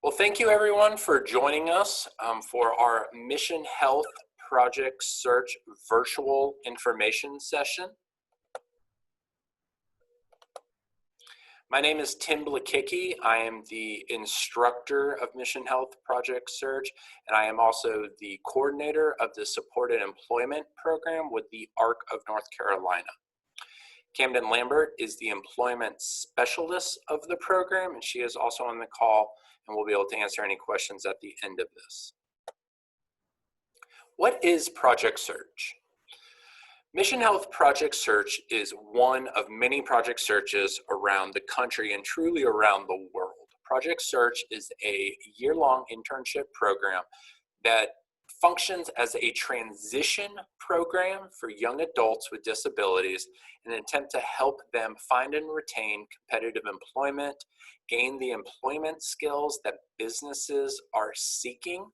Well, thank you everyone for joining us for our Mission Health Project Search virtual information session. My name is Tim Blakicki. I am the instructor of Mission Health Project Search, and I am also the coordinator of the Supported Employment Program with the ARC of North Carolina. Camden Lambert is the employment specialist of the program, and she is also on the call and will be able to answer any questions at the end of this. What is Project Search? Mission Health Project Search is one of many project searches around the country and truly around the world. Project Search is a year-long internship program that functions as a transition program for young adults with disabilities in an attempt to help them find and retain competitive employment, gain the employment skills that businesses are seeking.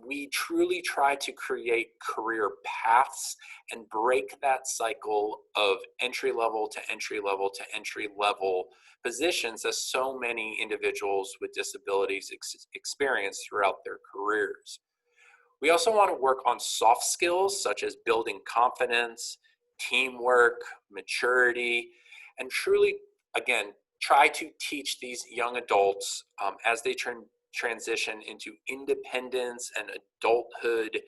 We truly try to create career paths and break that cycle of entry-level to entry-level to entry-level positions that so many individuals with disabilities experience throughout their careers. We also want to work on soft skills such as building confidence, teamwork, maturity, and truly, again, try to teach these young adults as they transition into independence and adulthood,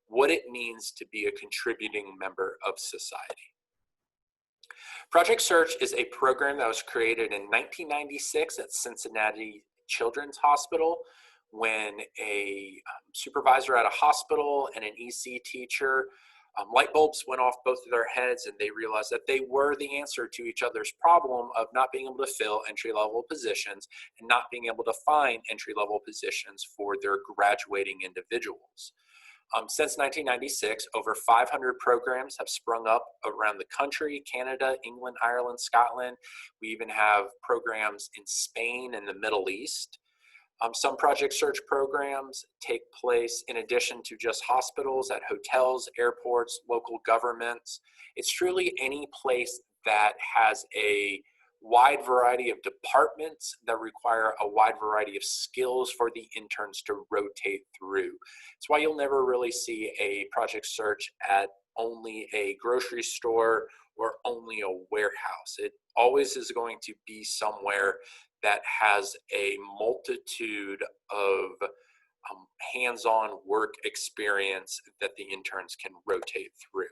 what it means to be a contributing member of society. Project Search is a program that was created in 1996 at Cincinnati Children's Hospital when a supervisor at a hospital and an EC teacher, light bulbs went off both of their heads, and they realized that they were the answer to each other's problem of not being able to fill entry-level positions and not being able to find entry-level positions for their graduating individuals. Since 1996, over 500 programs have sprung up around the country: Canada, England, Ireland, Scotland. We even have programs in Spain and the Middle East. Some Project Search programs take place in addition to just hospitals, at hotels, airports, local governments. It's truly any place that has a wide variety of departments that require a wide variety of skills for the interns to rotate through. That's why you'll never really see a Project Search at only a grocery store or only a warehouse. It always is going to be somewhere that has a multitude of hands-on work experience that the interns can rotate through.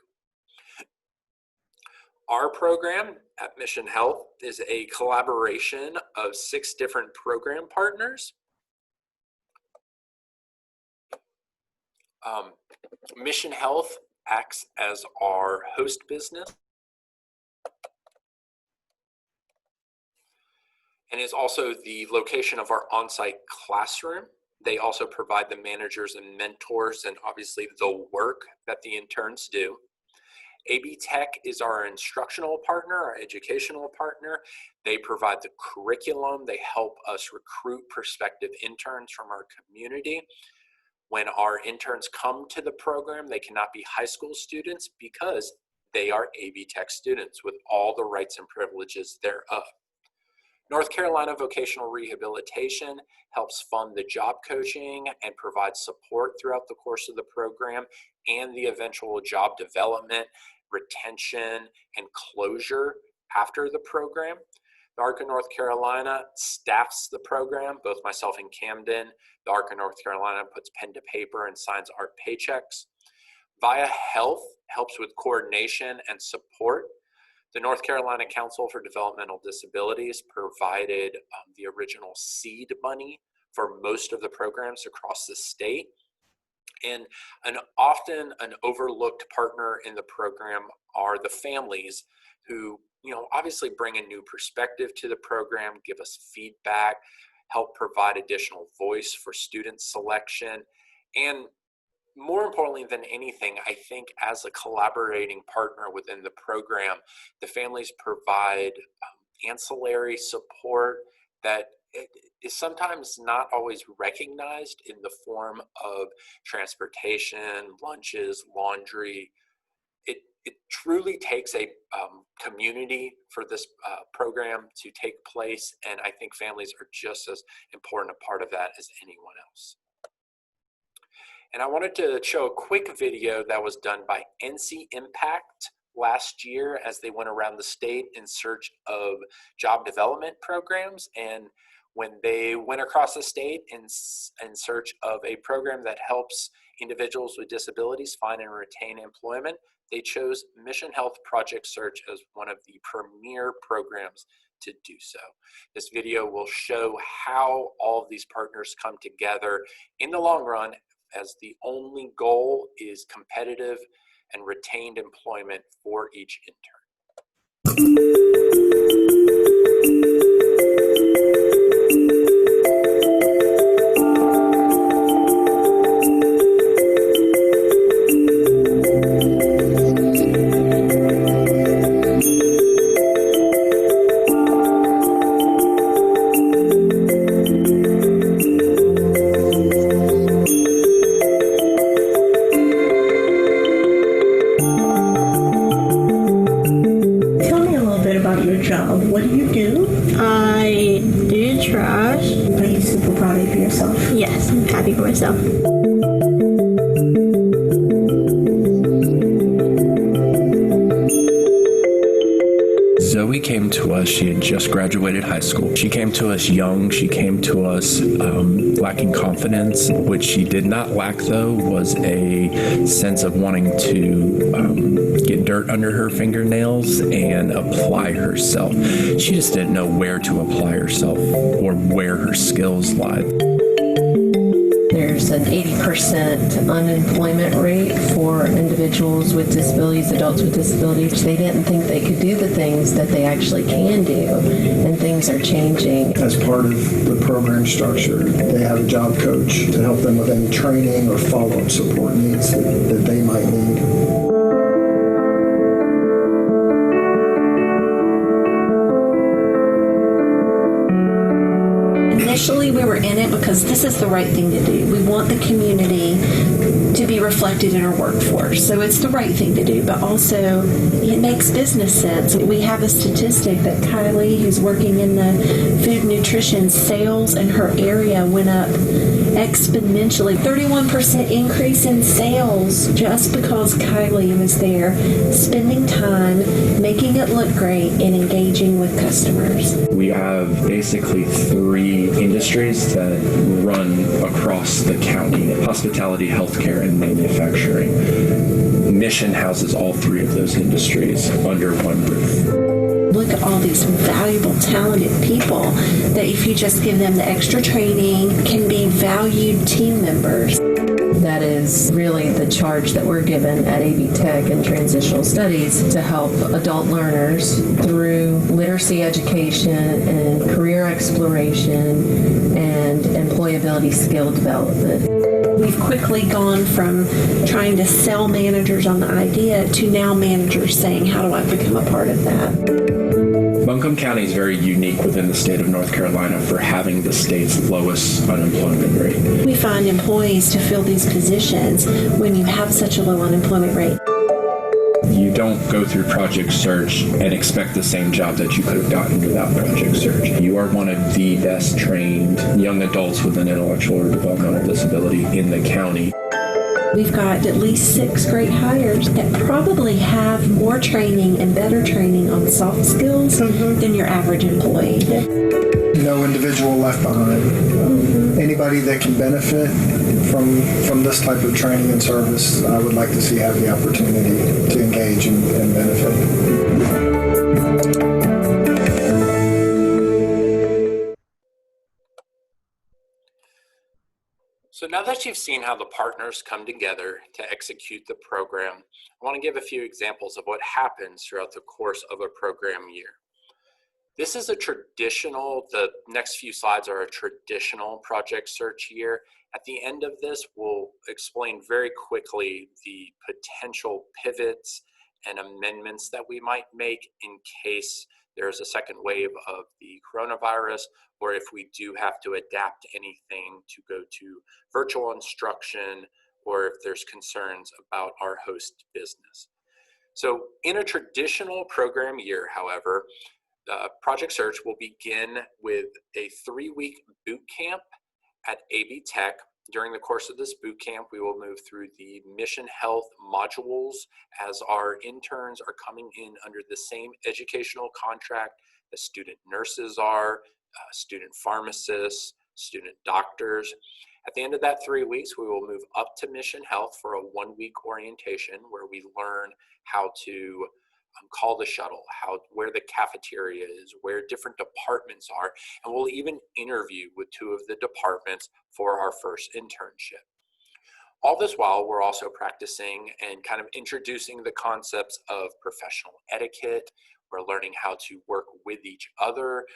Our program at Mission Health is a collaboration of 6 different program partners. Mission Health acts as our host business and is also the location of our on-site classroom. They also provide the managers and mentors and obviously the work that the interns do. AB Tech is our instructional partner, our educational partner. They provide the curriculum. They help us recruit prospective interns from our community. When our interns come to the program, they cannot be high school students because they are AB Tech students with all the rights and privileges thereof. North Carolina Vocational Rehabilitation helps fund the job coaching and provides support throughout the course of the program and the eventual job development, retention, and closure after the program. The ARC of North Carolina staffs the program, both myself and Camden. The ARC of North Carolina puts pen to paper and signs our paychecks. VIA Health helps with coordination and support. The North Carolina Council for Developmental Disabilities provided the original seed money for most of the programs across the state. And often an overlooked partner in the program are the families who, obviously bring a new perspective to the program, give us feedback, help provide additional voice for student selection, and more importantly than anything, I think as a collaborating partner within the program, the families provide ancillary support that is sometimes not always recognized in the form of transportation, lunches, laundry. it truly takes a community for this program to take place, and I think families are just as important a part of that as anyone else. And I wanted to show a quick video that was done by NC Impact last year as they went around the state in search of job development programs. And when they went across the state in search of a program that helps individuals with disabilities find and retain employment, they chose Mission Health Project Search as one of the premier programs to do so. This video will show how all of these partners come together in the long run, as the only goal is competitive and retained employment for each intern. What do you do? I do trash. Are you super proud of yourself? Yes, I'm happy for myself. Zoe came to us, she had just graduated high school. She came to us young, she came to us lacking confidence. What she did not lack, though, was a sense of wanting to get dirt under her fingernails and apply herself. She just didn't know where to apply herself or where her skills lied. There's an 80% unemployment rate for individuals with disabilities, adults with disabilities. They didn't think they could do the things that they actually can do, and things are changing. As part of the program structure, they have a job coach to help them with any training or follow-up support needs that they might need. Initially, we were in it because this is the right thing to do. We want the community to be reflected in our workforce. So it's the right thing to do, but also it makes business sense. We have a statistic that Kylie, who's working in the food nutrition sales in her area, went up exponentially. 31% increase in sales just because Kylie was there spending time, making it look great, and engaging with customers. We have basically 3 industries that run across the county: hospitality, healthcare, and manufacturing. Mission houses all 3 of those industries under one roof. Look at all these valuable, talented people that if you just give them the extra training, can be valued team members. That is really the charge that we're given at AV Tech and Transitional Studies, to help adult learners through literacy education and career exploration and employability skill development. We've quickly gone from trying to sell managers on the idea to now managers saying, how do I become a part of that? Buncombe County is very unique within the state of North Carolina for having the state's lowest unemployment rate. We find employees to fill these positions when you have such a low unemployment rate. You don't go through Project Search and expect the same job that you could have gotten without Project Search. You are one of the best trained young adults with an intellectual or developmental disability in the county. We've got at least 6 great hires that probably have more training and better training on soft skills than your average employee. No individual left behind. Anybody that can benefit from this type of training and service, I would like to see have the opportunity to engage and benefit. So now that you've seen how the partners come together to execute the program, I want to give a few examples of what happens throughout the course of a program year. This is a traditional, the next few slides are a traditional Project Search year. At the end of this, we'll explain very quickly the potential pivots and amendments that we might make in case there's a second wave of the coronavirus, or if we do have to adapt anything to go to virtual instruction, or if there's concerns about our host business. So in a traditional program year, however, Project Search will begin with a 3-week boot camp at AB Tech. During the course of this boot camp, we will move through the mission health modules as our interns are coming in under the same educational contract that student nurses are, student pharmacists, student doctors. At the end of that 3 weeks, we will move up to mission health for a 1-week orientation where we learn how to call the shuttle, where the cafeteria is, where different departments are, and we'll even interview with 2 of the departments for our first internship. All this while, we're also practicing and kind of introducing the concepts of professional etiquette. We're learning how to work with each other.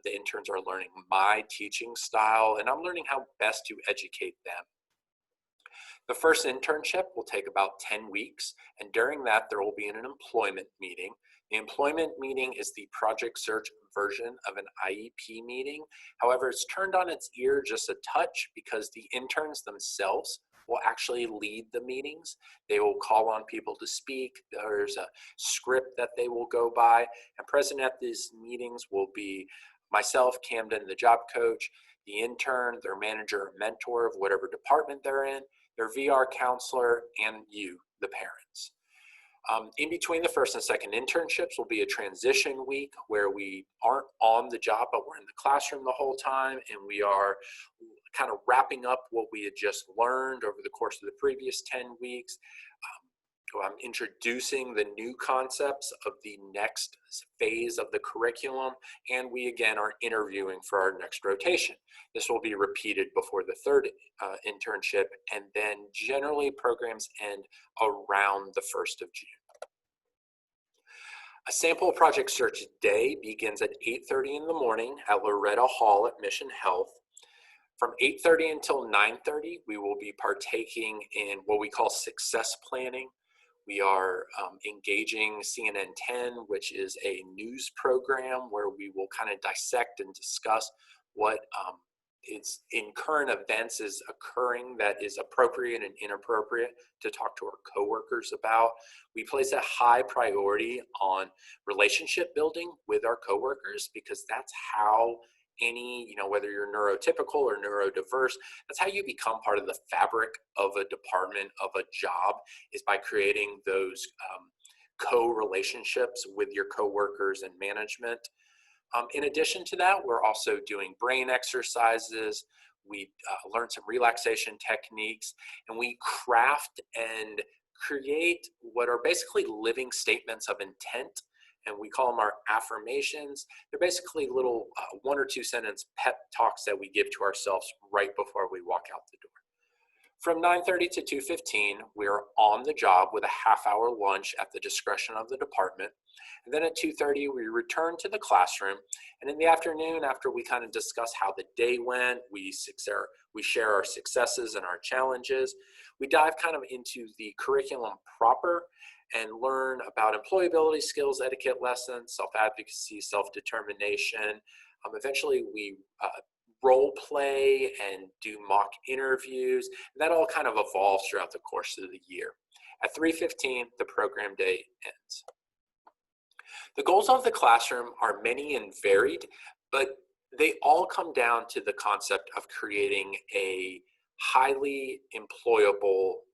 The interns are learning my teaching style, and I'm learning how best to educate them. The first internship will take about 10 weeks, and during that, there will be an employment meeting. The employment meeting is the Project Search version of an IEP meeting. However, it's turned on its ear just a touch because the interns themselves will actually lead the meetings. They will call on people to speak. There's a script that they will go by, and present at these meetings will be myself, Camden, the job coach, the intern, their manager or mentor of whatever department they're in, their VR counselor, and you, the parents. In between the first and second internships will be a transition week where we aren't on the job, but we're in the classroom the whole time, and we are kind of wrapping up what we had just learned over the course of the previous 10 weeks. I'm introducing the new concepts of the next phase of the curriculum, and we again are interviewing for our next rotation. This will be repeated before the third internship, and then generally programs end around the 1st of June. A sample Project Search day begins at 8:30 in the morning at Loretta Hall at Mission Health. From 8:30 until 9:30, we will be partaking in what we call success planning. We are engaging CNN 10, which is a news program where we will kind of dissect and discuss what is in current events is occurring that is appropriate and inappropriate to talk to our coworkers about. We place a high priority on relationship building with our coworkers because that's how any, whether you're neurotypical or neurodiverse, that's how you become part of the fabric of a department, of a job, is by creating those co-relationships with your coworkers and management. In addition to that, we're also doing brain exercises. We learn some relaxation techniques, and we craft and create what are basically living statements of intent, and we call them our affirmations. They're basically little 1 or 2 sentence pep talks that we give to ourselves right before we walk out the door. From 9:30 to 2:15, we're on the job with a half-hour lunch at the discretion of the department. And then at 2:30, we return to the classroom. And in the afternoon, after we kind of discuss how the day went, we share our successes and our challenges. We dive kind of into the curriculum proper and learn about employability skills, etiquette lessons, self-advocacy, self-determination. Eventually, we role play and do mock interviews. And that all kind of evolves throughout the course of the year. At 3:15, the program day ends. The goals of the classroom are many and varied, but they all come down to the concept of creating a highly employable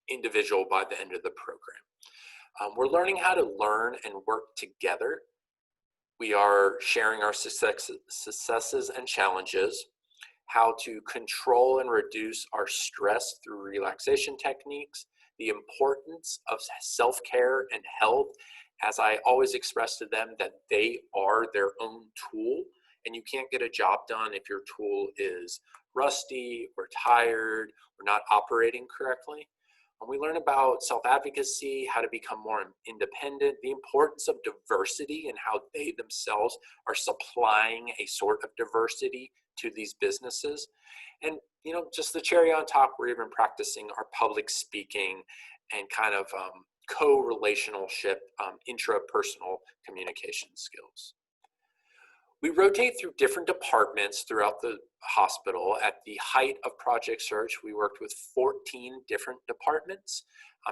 individual by the end of the program. We're learning how to learn and work together. We are sharing our successes and challenges, how to control and reduce our stress through relaxation techniques, the importance of self-care and health, as I always express to them that they are their own tool, and you can't get a job done if your tool is rusty or tired or not operating correctly. And we learn about self-advocacy, how to become more independent, the importance of diversity and how they themselves are supplying a sort of diversity to these businesses. And, just the cherry on top, we're even practicing our public speaking and kind of co-relationship, intrapersonal communication skills. We rotate through different departments throughout the hospital. At the height of Project Search, we worked with 14 different departments,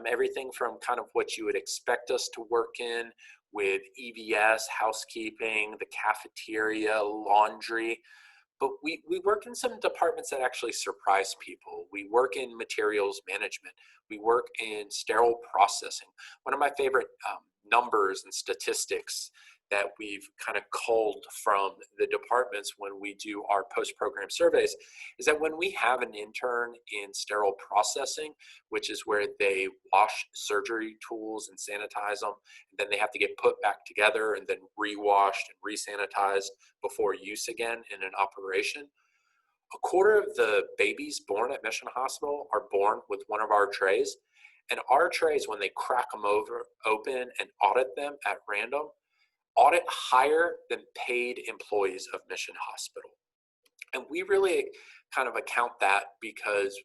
everything from kind of what you would expect us to work in with EVS, housekeeping, the cafeteria, laundry. But we work in some departments that actually surprise people. We work in materials management. We work in sterile processing. One of my favorite numbers and statistics that we've kind of culled from the departments when we do our post-program surveys is that when we have an intern in sterile processing, which is where they wash surgery tools and sanitize them, and then they have to get put back together and then re-washed and re-sanitized before use again in an operation, a quarter of the babies born at Mission Hospital are born with one of our trays. And our trays, when they crack them open and audit them at random, audit higher than paid employees of Mission Hospital. And we really kind of account that because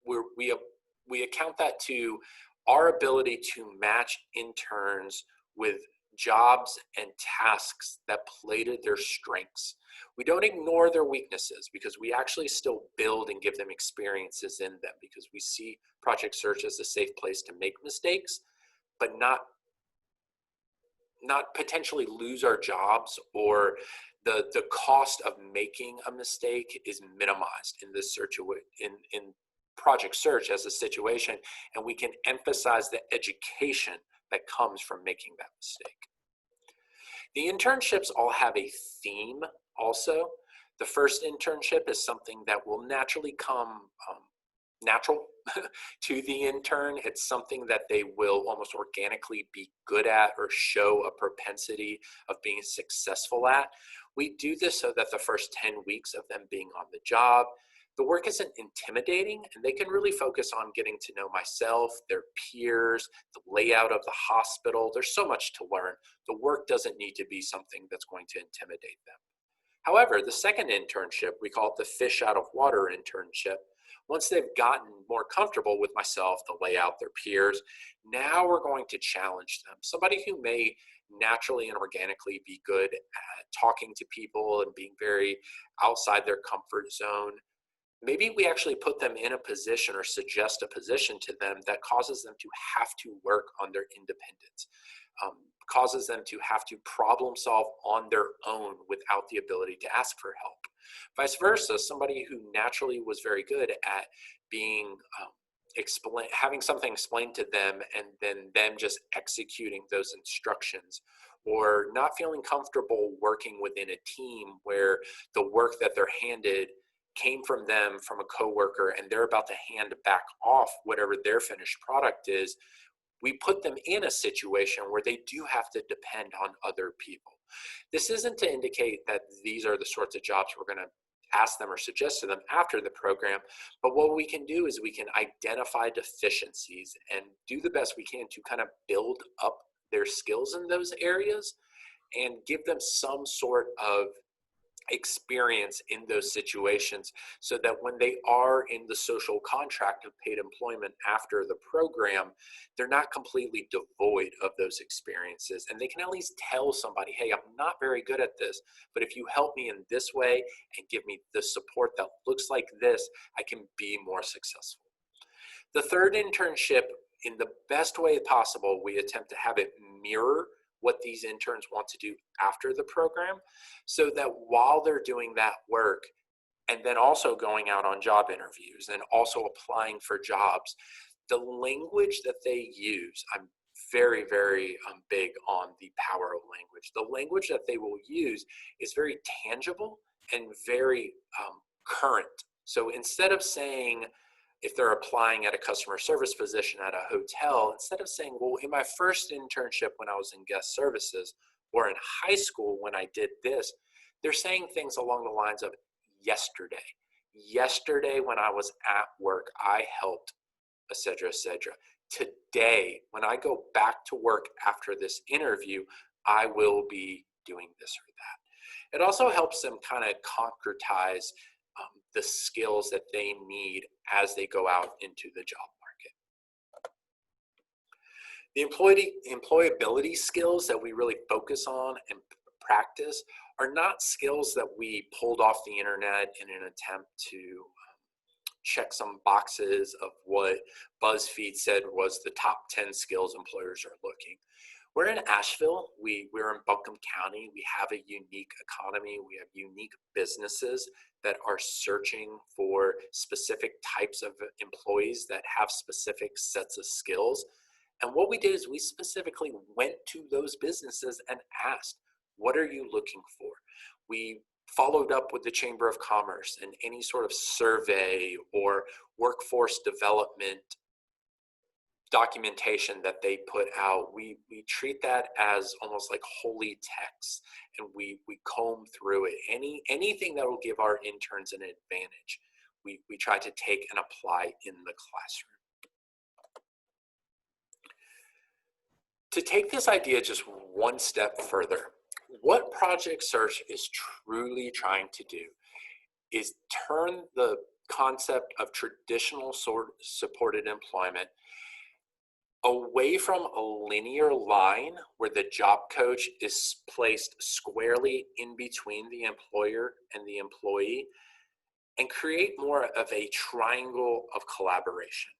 we account that to our ability to match interns with jobs and tasks that play to their strengths. We don't ignore their weaknesses because we actually still build and give them experiences in them because we see Project Search as a safe place to make mistakes, but not potentially lose our jobs, or the cost of making a mistake is minimized in this in Project Search as a situation, and we can emphasize the education that comes from making that mistake. The internships all have a theme also. The first internship is something that will naturally come natural to the intern. It's something that they will almost organically be good at or show a propensity of being successful at. We do this so that the first 10 weeks of them being on the job, the work isn't intimidating and they can really focus on getting to know myself, their peers, the layout of the hospital. There's so much to learn. The work doesn't need to be something that's going to intimidate them. However, the second internship, we call it the fish out of water internship. Once they've gotten more comfortable with myself, the layout, their peers, now we're going to challenge them. Somebody who may naturally and organically be good at talking to people and being very outside their comfort zone, maybe we actually put them in a position or suggest a position to them that causes them to have to work on their independence, causes them to have to problem solve on their own without the ability to ask for help. Vice versa, somebody who naturally was very good at being having something explained to them and then them just executing those instructions, or not feeling comfortable working within a team where the work that they're handed came from them, from a coworker, and they're about to hand back off whatever their finished product is. We put them in a situation where they do have to depend on other people. This isn't to indicate that these are the sorts of jobs we're going to ask them or suggest to them after the program, but what we can do is we can identify deficiencies and do the best we can to kind of build up their skills in those areas and give them some sort of experience in those situations so that when they are in the social contract of paid employment after the program, they're not completely devoid of those experiences, and they can at least tell somebody, hey, I'm not very good at this, but if you help me in this way and give me the support that looks like this, I can be more successful. The third internship, in the best way possible, we attempt to have it mirror what these interns want to do after the program, so that while they're doing that work and then also going out on job interviews and also applying for jobs, the language that they use, I'm very, very big on the power of language. The language that they will use is very tangible and very current. So instead of saying, if they're applying at a customer service position at a hotel, instead of saying, well, in my first internship when I was in guest services, or in high school when I did this, they're saying things along the lines of yesterday. Yesterday when I was at work, I helped, et cetera, et cetera. Today, when I go back to work after this interview, I will be doing this or that. It also helps them kind of concretize the skills that they need as they go out into the job market. The employability skills that we really focus on and practice are not skills that we pulled off the internet in an attempt to check some boxes of what BuzzFeed said was the top 10 skills employers are looking. We're in Asheville, we're in Buncombe County, we have a unique economy, we have unique businesses that are searching for specific types of employees that have specific sets of skills. And what we did is we specifically went to those businesses and asked, what are you looking for? We followed up with the Chamber of Commerce and any sort of survey or workforce development documentation that they put out. We treat that as almost like holy text, and we comb through it. Anything that will give our interns an advantage, we try to take and apply in the classroom. To take this idea just one step further, what Project Search is truly trying to do is turn the concept of traditional supported employment away from a linear line where the job coach is placed squarely in between the employer and the employee, and create more of a triangle of collaboration.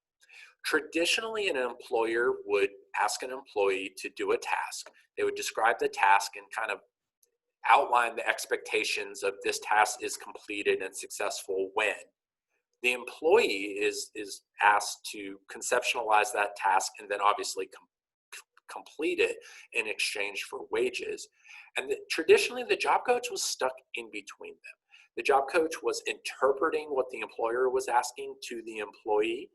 Traditionally, an employer would ask an employee to do a task. They would describe the task and kind of outline the expectations of this task is completed and successful when. The employee is asked to conceptualize that task and then obviously complete it in exchange for wages. And traditionally, the job coach was stuck in between them. The job coach was interpreting what the employer was asking to the employee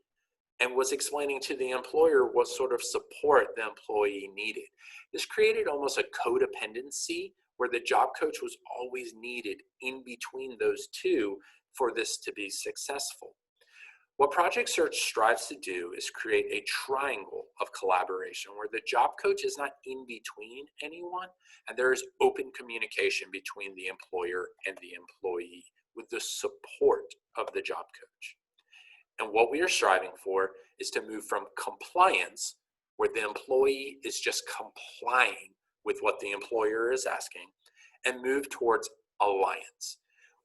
and was explaining to the employer what sort of support the employee needed. This created almost a codependency where the job coach was always needed in between those two for this to be successful. What Project Search strives to do is create a triangle of collaboration where the job coach is not in between anyone, and there is open communication between the employer and the employee with the support of the job coach. And what we are striving for is to move from compliance, where the employee is just complying with what the employer is asking, and move towards alliance.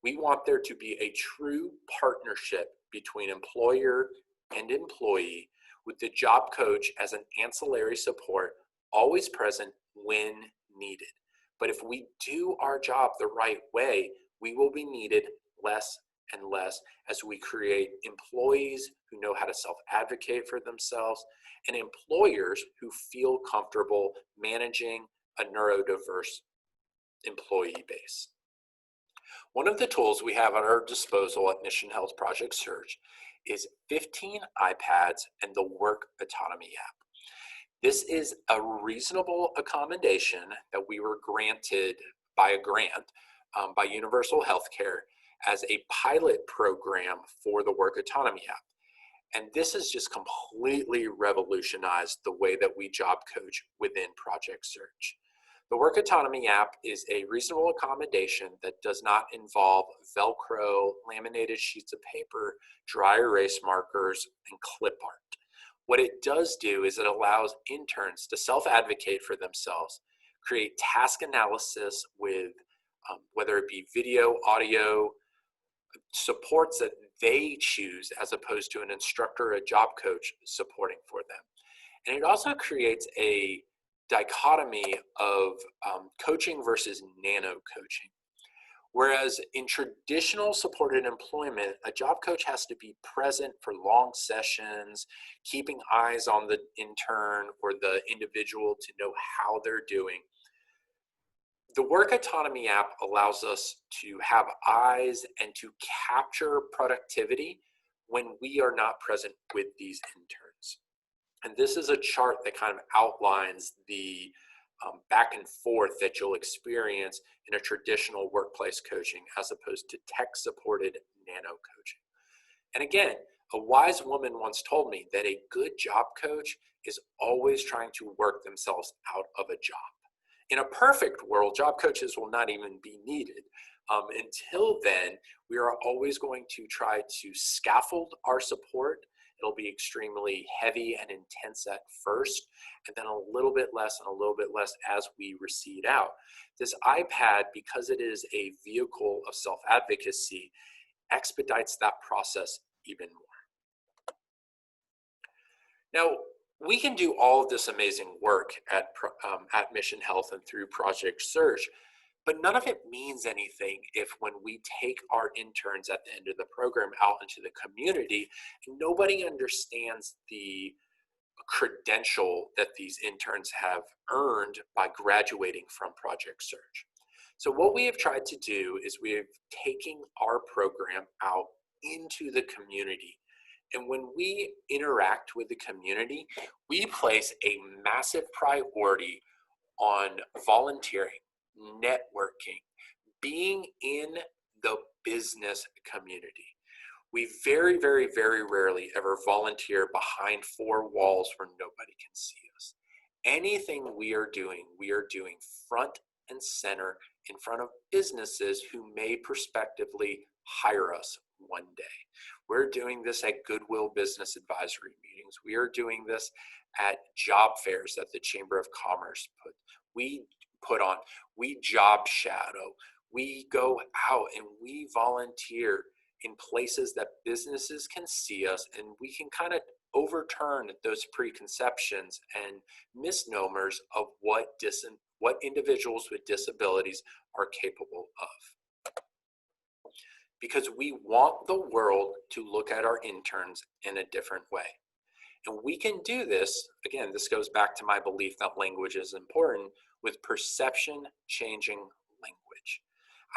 We want there to be a true partnership between employer and employee, with the job coach as an ancillary support, always present when needed. But if we do our job the right way, we will be needed less and less as we create employees who know how to self-advocate for themselves and employers who feel comfortable managing a neurodiverse employee base. One of the tools we have at our disposal at Mission Health Project Search is 15 iPads and the Work Autonomy app. This is a reasonable accommodation that we were granted by a grant by Universal Healthcare as a pilot program for the Work Autonomy app. And this has just completely revolutionized the way that we job coach within Project Search. The Work Autonomy app is a reasonable accommodation that does not involve Velcro, laminated sheets of paper, dry erase markers, and clip art. What it does do is it allows interns to self-advocate for themselves, create task analysis with whether it be video, audio, supports that they choose as opposed to an instructor or a job coach supporting for them. And it also creates a dichotomy of coaching versus nano coaching. Whereas in traditional supported employment, a job coach has to be present for long sessions, keeping eyes on the intern or the individual to know how they're doing. The Work Autonomy app allows us to have eyes and to capture productivity when we are not present with these interns. And this is a chart that kind of outlines the back and forth that you'll experience in a traditional workplace coaching as opposed to tech-supported nano coaching. And again, a wise woman once told me that a good job coach is always trying to work themselves out of a job. In a perfect world, job coaches will not even be needed. Until then, we are always going to try to scaffold our support It'll be extremely heavy and intense at first, and then a little bit less and a little bit less as we recede out. This iPad, because it is a vehicle of self-advocacy, expedites that process even more. Now, we can do all of this amazing work at Mission Health and through Project Surge, but none of it means anything if when we take our interns at the end of the program out into the community, nobody understands the credential that these interns have earned by graduating from Project Surge. So what we have tried to do is we have taken our program out into the community. And when we interact with the community, we place a massive priority on volunteering, networking, being in the business community. We very, very, very rarely ever volunteer behind four walls where nobody can see us. Anything we are doing front and center in front of businesses who may prospectively hire us one day. We're doing this at Goodwill Business Advisory meetings. We are doing this at job fairs that the Chamber of Commerce put on. We job shadow. We go out and we volunteer in places that businesses can see us, and we can kind of overturn those preconceptions and misnomers of what individuals with disabilities are capable of. Because we want the world to look at our interns in a different way. And we can do this, again, this goes back to my belief that language is important, with perception changing language.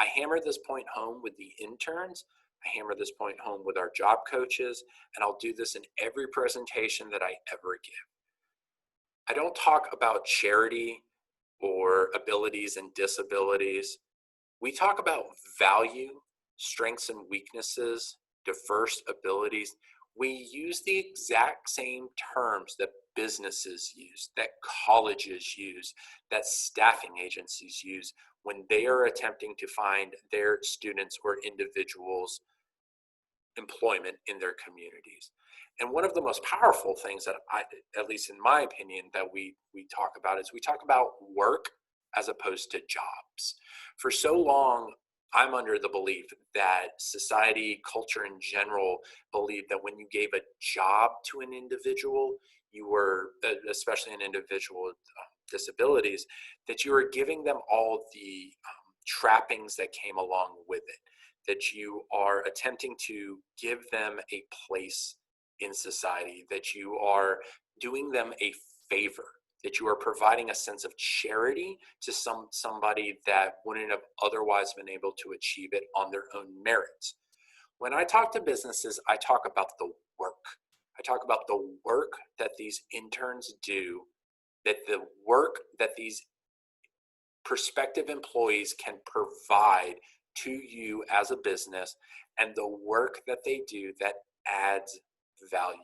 I hammer this point home with the interns, I hammer this point home with our job coaches, and I'll do this in every presentation that I ever give. I don't talk about charity or abilities and disabilities. We talk about value, strengths and weaknesses, diverse abilities. We use the exact same terms that businesses use, that colleges use, that staffing agencies use when they are attempting to find their students or individuals employment in their communities. And one of the most powerful things that at least in my opinion, that we talk about is we talk about work as opposed to jobs. For so long, I'm under the belief that society, culture in general, believed that when you gave a job to an individual, you were, especially an individual with disabilities, that you were giving them all the trappings that came along with it, that you are attempting to give them a place in society, that you are doing them a favor, that you are providing a sense of charity to somebody that wouldn't have otherwise been able to achieve it on their own merits. When I talk to businesses, I talk about the work. I talk about the work that these interns do, that the work that these prospective employees can provide to you as a business, and the work that they do that adds value.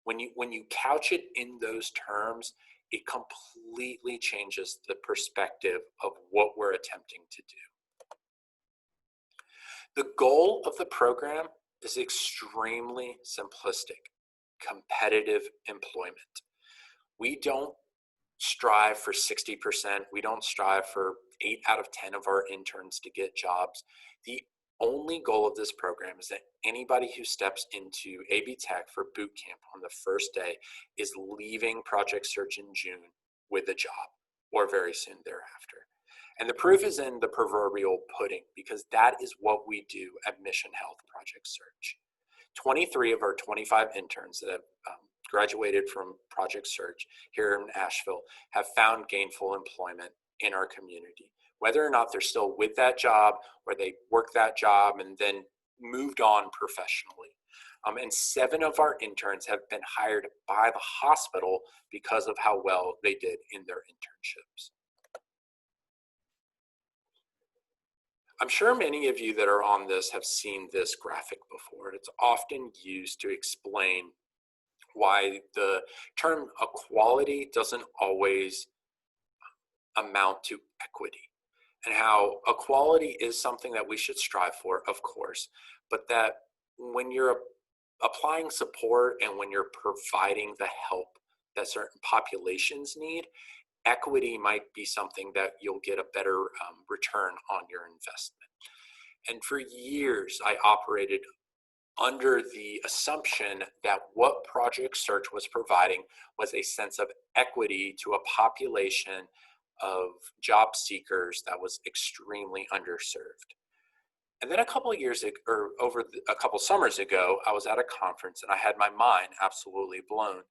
When you couch it in those terms, it completely changes the perspective of what we're attempting to do. The goal of the program is extremely simplistic: competitive employment. We don't strive for 60%. We don't strive for 8 out of 10 of our interns to get jobs. The only goal of this program is that anybody who steps into AB Tech for boot camp on the first day is leaving Project Surge in June with a job, or very soon thereafter. And the proof is in the proverbial pudding, because that is what we do at Mission Health Project Surge. 23 of our 25 interns that have graduated from Project Surge here in Asheville have found gainful employment in our community. Whether or not they're still with that job, or they work that job and then moved on professionally. And 7 of our interns have been hired by the hospital because of how well they did in their internships. I'm sure many of you that are on this have seen this graphic before. It's often used to explain why the term equality doesn't always amount to equity, and how equality is something that we should strive for, of course, but that when you're applying support and when you're providing the help that certain populations need, equity might be something that you'll get a better return on your investment. And for years, I operated under the assumption that what Project Search was providing was a sense of equity to a population of job seekers that was extremely underserved. And then a couple of years ago, or over a couple summers ago, I was at a conference and I had my mind absolutely blown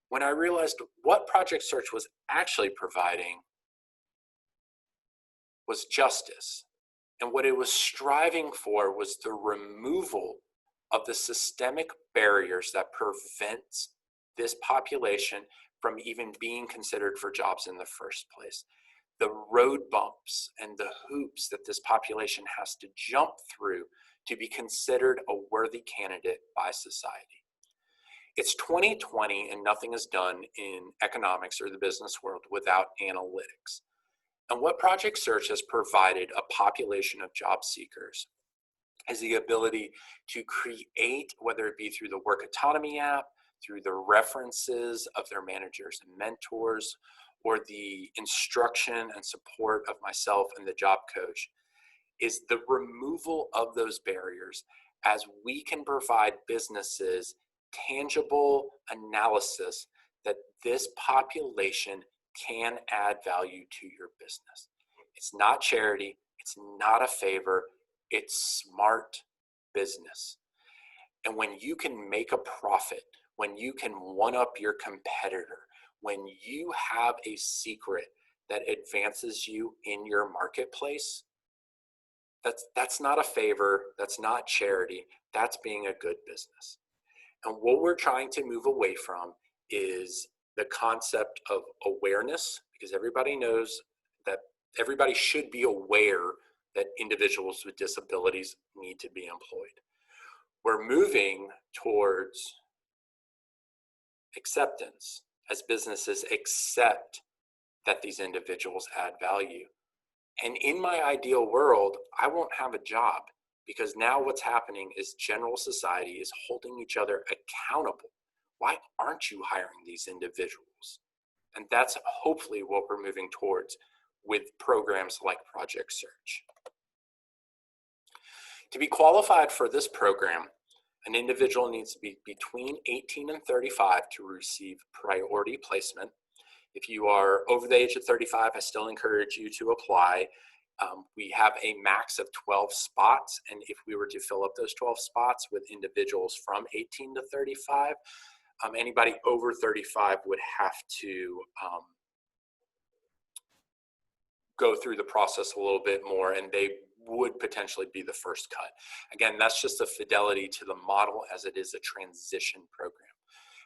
when I realized what Project Search was actually providing was justice. And what it was striving for was the removal of the systemic barriers that prevents this population from even being considered for jobs in the first place. The road bumps and the hoops that this population has to jump through to be considered a worthy candidate by society. It's 2020 and nothing is done in economics or the business world without analytics. And what Project Search has provided a population of job seekers is the ability to create, whether it be through the Work Autonomy app, through the references of their managers and mentors, or the instruction and support of myself and the job coach, is the removal of those barriers as we can provide businesses tangible analysis that this population can add value to your business. It's not charity, it's not a favor, it's smart business. And when you can make a profit, when you can one-up your competitor, when you have a secret that advances you in your marketplace, that's not a favor, that's not charity, that's being a good business. And what we're trying to move away from is the concept of awareness, because everybody knows that everybody should be aware that individuals with disabilities need to be employed. We're moving towards acceptance, as businesses accept that these individuals add value. And in my ideal world, I won't have a job, because now what's happening is general society is holding each other accountable. Why aren't you hiring these individuals? And that's hopefully what we're moving towards with programs like Project Search. To be qualified for this program, an individual needs to be between 18 and 35 to receive priority placement. If you are over the age of 35, I still encourage you to apply. We have a max of 12 spots, and if we were to fill up those 12 spots with individuals from 18 to 35, anybody over 35 would have to go through the process a little bit more, and they would potentially be the first cut. Again, that's just a fidelity to the model, as it is a transition program.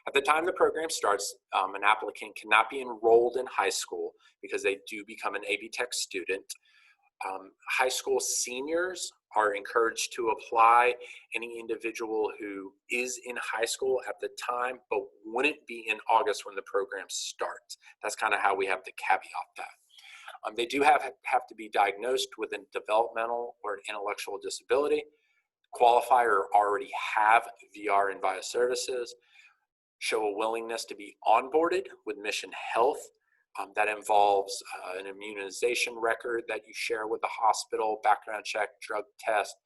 At the time the program starts, an applicant cannot be enrolled in high school because they do become an AB Tech student. High school seniors are encouraged to apply. Any individual who is in high school at the time but wouldn't be in August when the program starts. That's kind of how we have to caveat that. They do have to be diagnosed with a developmental or an intellectual disability, qualify or already have VR and VIA services, show a willingness to be onboarded with Mission Health. That involves an immunization record that you share with the hospital, background check, drug test,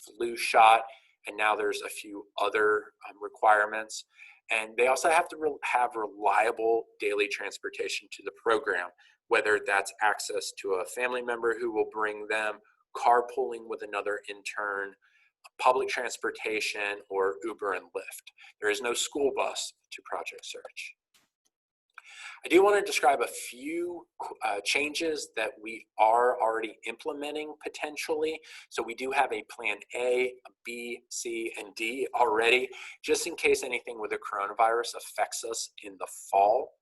flu shot, and now there's a few other requirements. And they also have to have reliable daily transportation to the program, whether that's access to a family member who will bring them, carpooling with another intern, public transportation, or Uber and Lyft. There is no school bus to Project Search. I do want to describe a few changes that we are already implementing potentially. So we do have a plan A, B, C, and D already, just in case anything with the coronavirus affects us in the fall.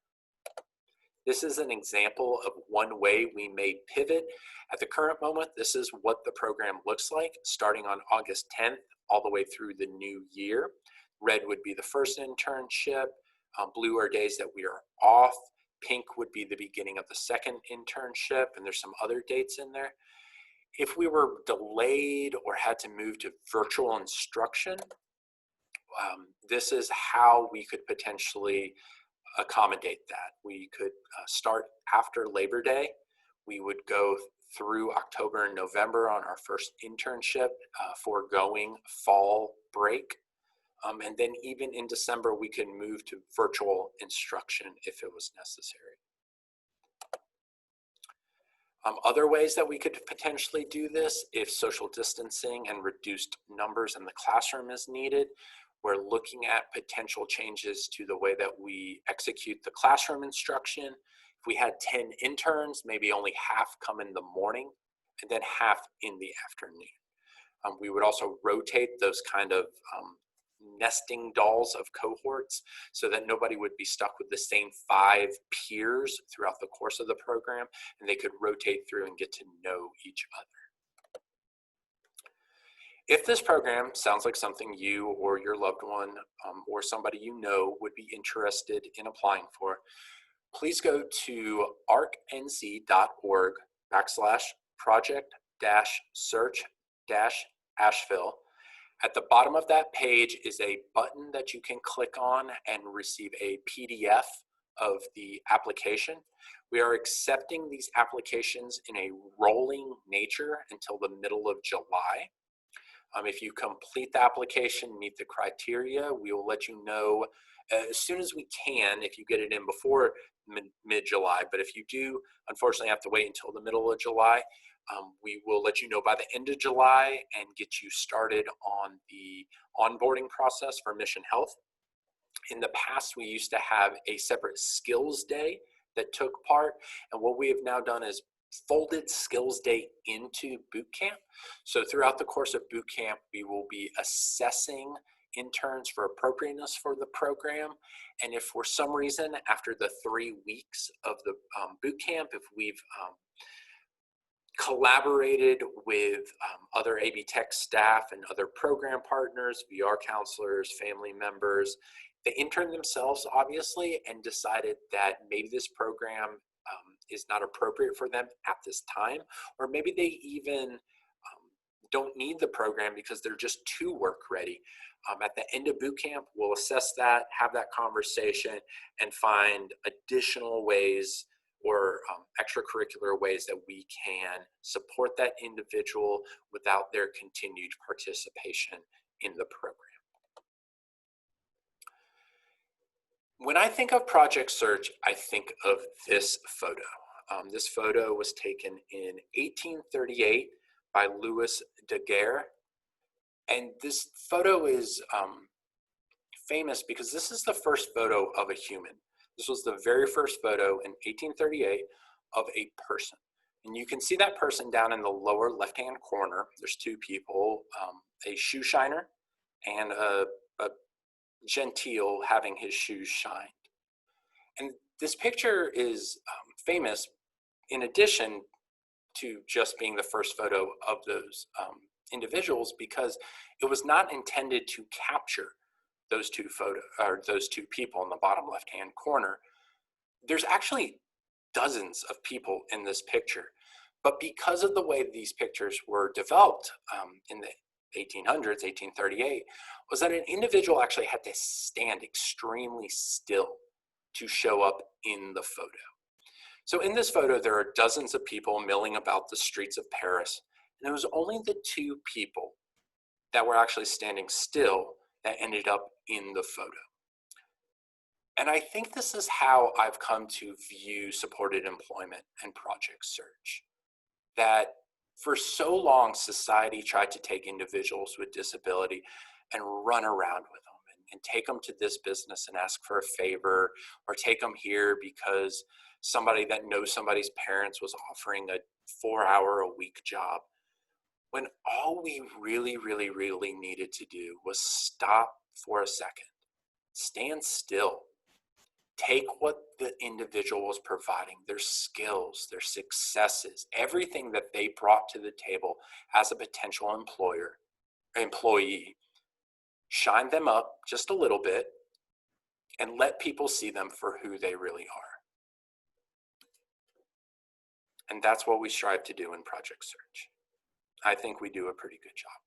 This is an example of one way we may pivot. At the current moment, this is what the program looks like, starting on August 10th all the way through the new year. Red would be the first internship. Blue are days that we are off. Pink would be the beginning of the second internship, and there's some other dates in there. If we were delayed or had to move to virtual instruction, this is how we could potentially accommodate that. We could start after Labor Day. We would go through October and November on our first internship, foregoing fall break. And then even in December, we can move to virtual instruction if it was necessary. Other ways that we could potentially do this, if social distancing and reduced numbers in the classroom is needed, we're looking at potential changes to the way that we execute the classroom instruction. If we had 10 interns, maybe only half come in the morning and then half in the afternoon. We would also rotate those kind of nesting dolls of cohorts so that nobody would be stuck with the same 5 peers throughout the course of the program, and they could rotate through and get to know each other. If this program sounds like something you or your loved one or somebody you know would be interested in applying for, please go to arcnc.org/project-search-Asheville. At the bottom of that page is a button that you can click on and receive a PDF of the application. We are accepting these applications in a rolling nature until the middle of July. If you complete the application, meet the criteria, we will let you know as soon as we can if you get it in before mid-July. But if you do, unfortunately, have to wait until the middle of July. We will let you know by the end of July and get you started on the onboarding process for Mission Health. In the past, we used to have a separate skills day that took part, and what we have now done is folded skills day into boot camp. So throughout the course of boot camp, we will be assessing interns for appropriateness for the program. And if for some reason, after the 3 weeks of the boot camp, if we've collaborated with other AB Tech staff and other program partners, VR counselors, family members, they interned themselves, obviously, and decided that maybe this program is not appropriate for them at this time, or maybe they even don't need the program because they're just too work ready. At the end of boot camp, we'll assess that, have that conversation, and find additional ways or extracurricular ways that we can support that individual without their continued participation in the program. When I think of Project Search, I think of this photo. This photo was taken in 1838 by Louis Daguerre. And this photo is famous because this is the first photo of a human. This was the very first photo in 1838 of a person. And you can see that person down in the lower left-hand corner. There's 2 people, a shoe shiner and a genteel having his shoes shined. And this picture is famous in addition to just being the first photo of those individuals, because it was not intended to capture those 2 people in the bottom left-hand corner. There's actually dozens of people in this picture, but because of the way these pictures were developed in the 1800s, 1838, was that an individual actually had to stand extremely still to show up in the photo. So in this photo, there are dozens of people milling about the streets of Paris, and it was only the 2 people that were actually standing still that ended up in the photo. And I think this is how I've come to view supported employment and Project Search. That for so long, society tried to take individuals with disability and run around with them and take them to this business and ask for a favor, or take them here because somebody that knows somebody's parents was offering a 4-hour-a-week job. When all we really needed to do was stop for a second, stand still, take what the individual was providing, their skills, their successes, everything that they brought to the table as a potential employee, shine them up just a little bit and let people see them for who they really are. And that's what we strive to do in Project Search. I think we do a pretty good job.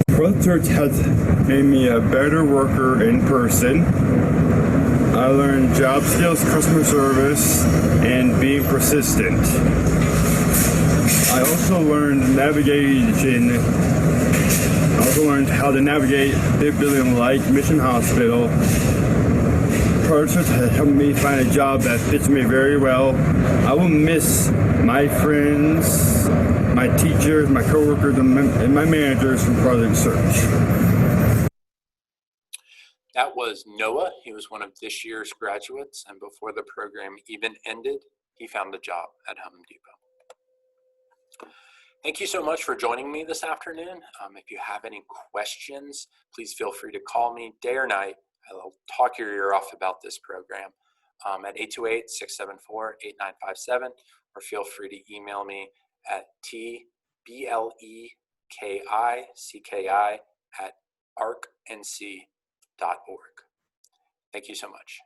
ProSearch has made me a better worker in person. I learned job skills, customer service, and being persistent. I also learned navigation. I also learned how to navigate a big building like Mission Hospital. ProSearch has helped me find a job that fits me very well. I will miss my friends, my teachers, my coworkers, and my managers from Project Search. That was Noah. He was one of this year's graduates, and before the program even ended, he found a job at Home Depot. Thank you so much for joining me this afternoon. If you have any questions, please feel free to call me day or night. I'll talk your ear off about this program at 828-674-8957, or feel free to email me at tblekicki@arcnc.org. Thank you so much.